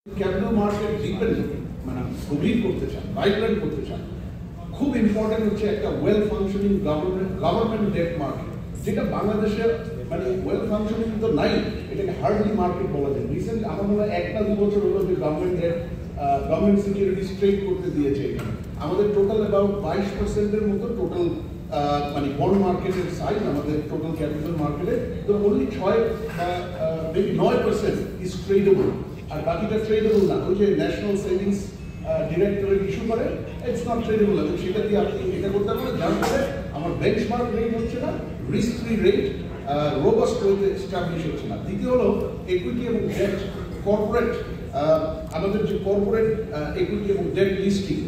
Capital market depend মানে গভীর করতে চান, ভাইব্রেন্ট করতে চান, খুব ইম্পর্টেন্ট হচ্ছে একটা well functioning government debt market, যেটা বাংলাদেশের মানে ওয়েল ফাংশনিং তো নাই, এটাকে হার্ডলি মার্কেট বলা যায়। রিসেন্ট আমার মনে হয় 1 বা 2 বছর হলো যে government debt government security straight করতে দিয়েছে এখানে। আমাদের টোটাল অ্যাবাউট 22% মতো টোটাল মানে বন্ড মার্কেটের সাইজ আমাদের টোটাল ক্যাপিটাল মার্কেটে, তো অনলি 9% ইজ ট্রেডেবল, আর বাকিটা ট্রেডেবল না। ওই যে ন্যাশনাল সেভিংস ডিরেক্টরেট ইস্যু করে, ইটস নট ট্রেডেবল, এবং সেটা দিয়ে আপনি এটা করতে পারেন যার ফলে আমার বেঞ্চমার্ক রেট হচ্ছে না, রিস্ক ফ্রি রেট রোবাস্ট রেটে এস্টাবলিশ হচ্ছে না। দ্বিতীয় হলো ইকুইটি এবং ডেট কর্পোরেট, আমাদের যে কর্পোরেট ইকুইটি এবং ডেট লিস্টিং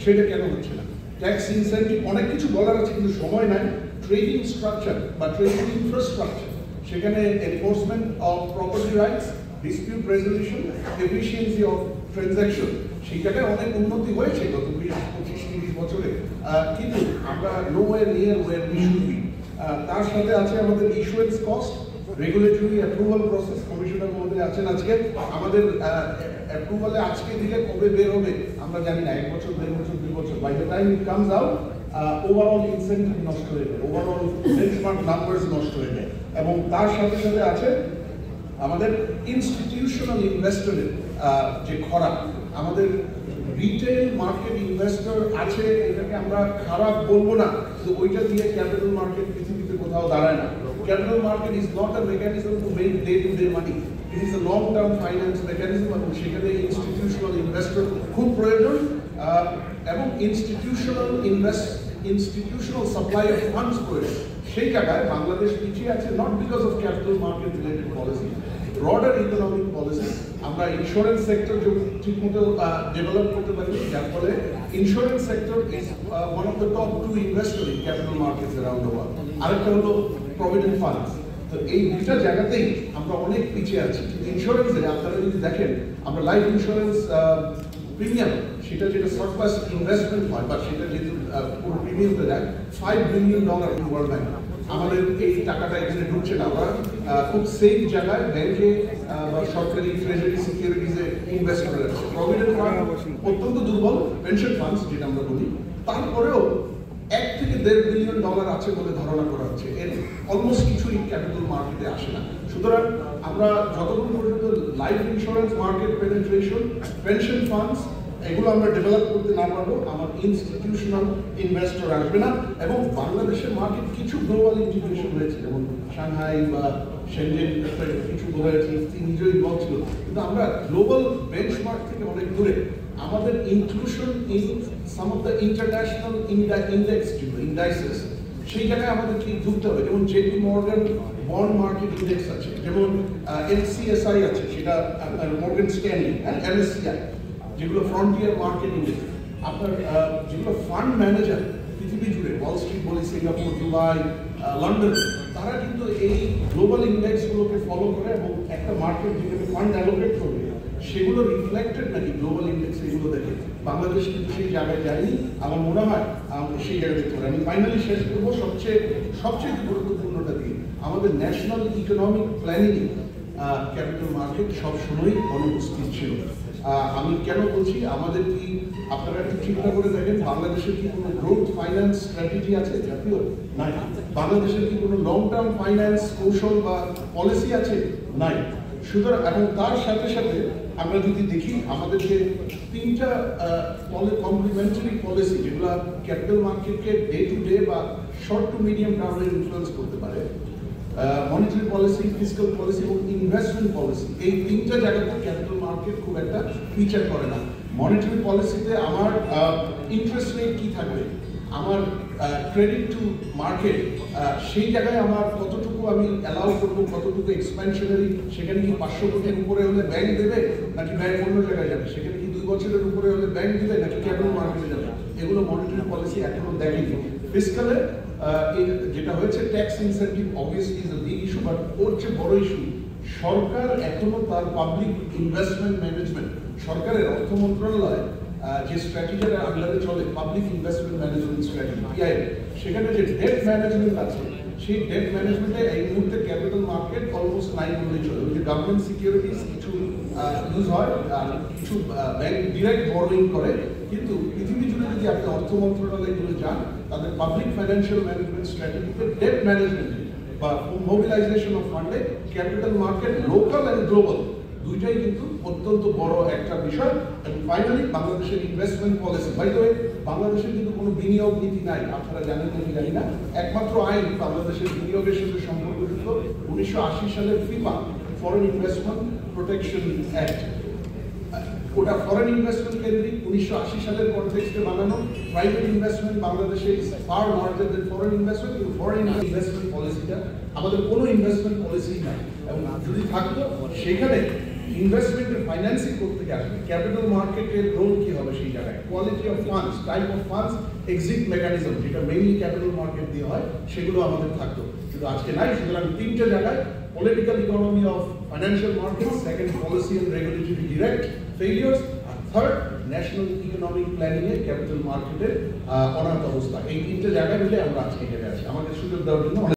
সেটা কেন হচ্ছে না। ট্যাক্স ইনসেন্টিভ অনেক কিছু বলার আছে কিন্তু সময় নাই। ট্রেডিং স্ট্রাকচার বা ট্রেডিং ইনফ্রাস্ট্রাকচার, সেখানে enforcement of property rights, dispute resolution, efficiency of transaction, সেই জায়গায় অনেক উন্নতি হয়েছে গত 20-25-30 বছরে, কিন্তু আমরা nowhere near where we should be. তার সাথে আছে আমাদের issuance cost, regulatory approval process, commissioner মহোদয় আছেন আজকে, আমাদের অ্যাপ্রুভালে আজকে দিলে কবে বের হবে আমরা জানি না, 1 বছর 1.5 বছর 2 বছর, by the time it comes out overall incentive নষ্ট হয়ে যায়, ওভারঅল বেঞ্চমার্ক নাম্বারস নষ্ট হয়ে যায়। এবং তার সাথে সাথে আছে আমাদের ইনস্টিটিউশনাল ইনভেস্টরের যে খরা, আমাদের রিটেল মার্কেট ইনভেস্টর আছে, এটাকে আমরা খারাপ বলবো না, কিন্তু ওইটা দিয়ে ক্যাপিটাল মার্কেট পৃথিবীতে কোথাও দাঁড়ায় না। Capital market is not a mechanism to make day to day money, it is a long term finance mechanism, এবং সেখানে ইনস্টিটিউশনাল ইনভেস্টর খুব প্রয়োজন, এবং ইনস্টিটিউশনাল সাপ্লাই অফ ফান্ডস প্রয়োজন। সেই জায়গায় বাংলাদেশ পিছিয়ে আছে, not because of capital market related policy, broader economic policy. আমরা ইন্স্যুরেন্স সেক্টর ঠিক মতো ডেভেলপ করতে পারি, যার ফলে insurance sector is one of the top 2 investor in capital markets around the world. আরেকটা হলো প্রভিডেন্ট ফান্ডস। তো এই দুইটা জায়গাতেই আমরা অনেক পিছিয়ে আছি। ইন্স্যুরেন্সে আপনারা যদি দেখেন, আমরা লাইফ ইন্স্যুরেন্স প্রিমিয়াম, সেটা যেটা সারপ্লাস ইনভেস্টমেন্ট হয় বা সেটা যেহেতু পুরো প্রিমিয়ামটা যায় $5 বিলিয়ন ইন ওয়ার্ল্ড ব্যাংক, আমাদের এই টাকাটা এখানে ঢুকছে না। আমরা খুব সেফ জায়গায় ব্যাংকে বা সরকারি ট্রেজারি সিকিউরিটিজে ইনভেস্ট করে রাখছি। প্রভিডেন্ট ফান্ড অত্যন্ত দুর্বল, পেনশন ফান্ডস যেটা আমরা বলি, তারপরেও $1 থেকে $1.5 বিলিয়ন আছে বলে ধারণা করা হচ্ছে। এর অলমোস্ট কিছুই ক্যাপিটাল মার্কেটে আসে না। সুতরাং আমরা যতক্ষণ পর্যন্ত life insurance market penetration, pension funds এগুলো আমরা ডেভেলপ করতে না পারবো, আমার ইনস্টিটিউশনাল ইনভেস্টর আসবে না। এবং বাংলাদেশের মার্কেট কিছু গ্লোবাল ইন্টিগ্রেশন হয়েছে, যেমন সাংহাই বা শেনজেন, কিছু হয়েছে, নিজেই বলছিল, কিন্তু আমরা গ্লোবাল বেঞ্চমার্ক থেকে অনেক দূরে। আমাদের inclusion in some of the international index indices, সেই জায়গায় আমাদেরকে ঢুকতে হবে। যেমন JP Morgan bond market index আছে, যেমন এনসিএসআই আছে, সেটা মর্গান স্ট্যানলি, এমএসসিআই, যেগুলো ফ্রন্টিয়ার মার্কেট ইন্ডেক্স। আপনার যেগুলো ফান্ড ম্যানেজার পৃথিবী জুড়ে, ওয়াল স্ট্রিট বলি, সিঙ্গাপুর, দুবাই, লন্ডন, তারা কিন্তু এই গ্লোবাল ইন্ডেক্সগুলোকে ফলো করে এবং একটা মার্কেট যেখানে ফান্ড অ্যালোকেট করবে সেগুলো রিফ্লেক্টেড নাকি গ্লোবাল ইন্ডেক্স, এগুলো দেখে। বাংলাদেশ কিন্তু সেই জায়গায় যায়নি, আমার মনে হয় সেই জায়গায় দেখতে পারে। আমি ফাইনালি শেষ করবো সবচেয়ে গুরুত্বপূর্ণটা দিয়ে, আমাদের national economic planning capital market সবসময়ই অনুপস্থিত ছিল। আমি কেন বলছি, আমাদের কি আপনারা একটু চিন্তা করে দেখেন, বাংলাদেশের কি কোনো গ্রোথ ফাইন্যান্স স্ট্র্যাটেজি আছে জাতীয়? নাই। বাংলাদেশের কি কোনো লং টার্ম ফাইন্যান্স কৌশল বা পলিসি আছে? নাই। সুতরাং এবং তার সাথে সাথে আমরা যদি দেখি, আমাদের যে 3টা কমপ্লিমেন্টারি পলিসি যেগুলো ক্যাপিটাল মার্কেটকে ডে টু ডে বা শর্ট টু মিডিয়াম টার্মে ইনফ্লুয়েন্স করতে পারে, মনিটারি পলিসি, ফিসক্যাল পলিসি এবং ইনভেস্টমেন্ট পলিসি, এই 3টা জায়গাতে ক্যাপিটাল মার্কেট খুব একটা ফিচার করে না। মনিটারি পলিসিতে আমার ইন্টারেস্ট রেট কি থাকবে, আমার ক্রেডিট টু মার্কেট, সেই জায়গায় আমার কতটুকু আমি অ্যালাউ করবো, কতটুকু এক্সপ্যানশনারি, সেখানে কি 500 কোটির উপরে হলে ব্যাংক দেবে নাকি ব্যাংক অন্য জায়গায় যাবে, সেখানে কি 2 বছরের উপরে হলে ব্যাংক দেবে নাকি ক্যাপিটাল মার্কেটে যাবে, এগুলো মনিটারি পলিসি এখনো দেখেনি। ফিসক্যালে যেটা হয়েছে tax incentive obviously is a big issue, but ওর চেয়ে বড় ইস্যু সরকার এখনো তার পাবলিক ইনভেস্টমেন্ট ম্যানেজমেন্ট, সরকারের অর্থ মন্ত্রণালয় যে স্ট্র্যাটেজির আন্ডারে চলে, public investment management strategy PI, সেখানে যে ডেট ম্যানেজমেন্ট আছে, সেই ডেট ম্যানেজমেন্টে এই মুহূর্তে ক্যাপিটাল মার্কেট অলমোস্ট নাই বলেই চলে। ওই যে গভর্নমেন্ট সিকিউরিটিজ কিছু ইউজ হয়, আর কিছু ব্যাংক ডিরেক্ট বরোইং করে। কিন্তু পৃথিবী জুড়ে যদি আপনি অর্থ মন্ত্রণালয়গুলো যান, তাদের পাবলিক ফাইন্যান্সিয়াল ম্যানেজমেন্ট স্ট্র্যাটেজিতে ডেট ম্যানেজমেন্ট বা মোবিলাইজেশন অফ ফান্ডে capital market local and global দুইটাই কিন্তু অত্যন্ত বড় একটা বিষয়। এবং ফাইনালি বাংলাদেশের investment policy, by the way বাংলাদেশের কিন্তু কোনো বিনিয়োগ নীতি নাই, আপনারা জানেন নাকি জানি না। একমাত্র আইন বাংলাদেশের বিনিয়োগের সাথে সম্পর্কিত 1980 সালের FIFA foreign investment protection act, ওটা ফরেন ইনভেস্টমেন্ট কেন্দ্রিক 1980 সালের কনটেক্সটে বানানো। প্রাইভেট ইনভেস্টমেন্ট বাংলাদেশে is far larger then foreign investment, কিন্তু ফরেন ইনভেস্টমেন্ট পলিসিটা আমাদের কোনো ইনভেস্টমেন্ট পলিসি নাই। এবং যদি থাকতো সেখানে ইনভেস্টমেন্টের ফাইন্যান্সিং করতে আসবে, ক্যাপিটাল মার্কেটের রোল কি হবে সেই জায়গায়, quality of funds, type of funds, exit mechanism যেটা মেইনলি ক্যাপিটাল মার্কেট দিয়ে হয়, সেগুলো আমাদের থাকতো, কিন্তু আজকে নাই। সুতরাং তিনটে জায়গায় political economy of financial market, second policy and regulatory direct failures, আর থার্ড ন্যাশনাল ইকোনমিক প্ল্যানিং এ ক্যাপিটাল মার্কেটের অনাথ অবস্থা। এই তিনটে জায়গায় মিলে আমরা আজকে এখানে আছি। আমাদের সুযোগ দেওয়ার জন্য